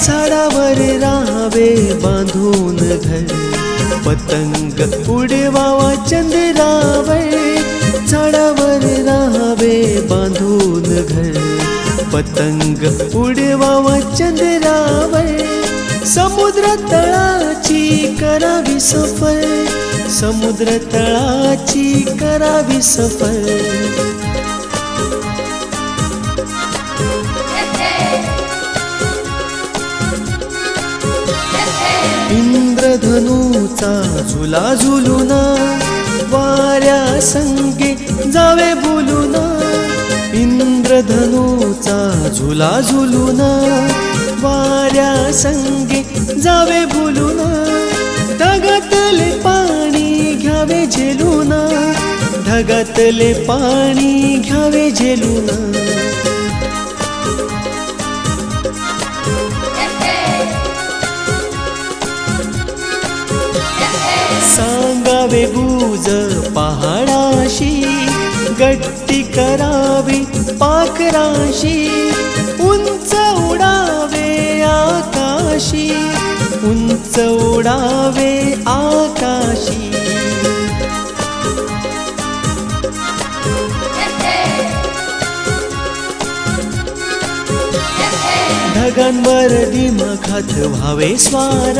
झाडावर राहावे बांधून घर, पतंग उडवावा चंद्रावर. झाडावर राहावे बांधून घर, पतंग उडवावा चंद्रावर. समुद्र तळाची करावी सफर, समुद्र तळाची करावी सफर. इंद्रधनुचा झुला झुलूना, वाऱ्या संगे जावे बोलूना. इंद्रधनुचा झुला झुलूना, वाऱ्या संगे जावे बोलूना. ढगातले पाणी घ्यावे झेलूना, ढगातले पाणी घ्यावे झेलूना. सांगावे गुज पहाडाशी, गट्टी करावी पाखराशी. उंच उडावे आकाशी, उंच उडावे आकाशी. ढगांवर दिमाखात व्हावे स्वार,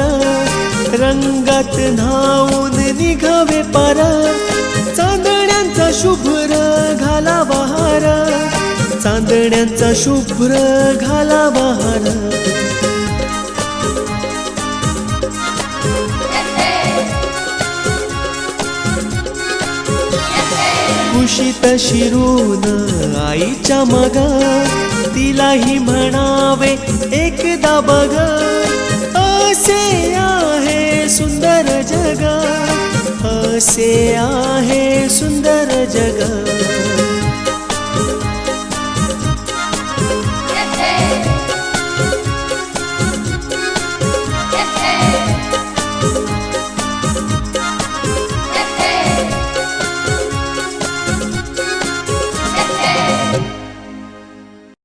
रंगात न्हावून निघावे पार. चांदण्यांचा शुभ्र घालावा हार, चांदण्यांचा शुभ्र घालावा हार. कुशीत शिरून आईच्या मग, तिलाही म्हणावे एकदा बघ. असे आहे सुंदर जग, असे आहे सुंदर जग.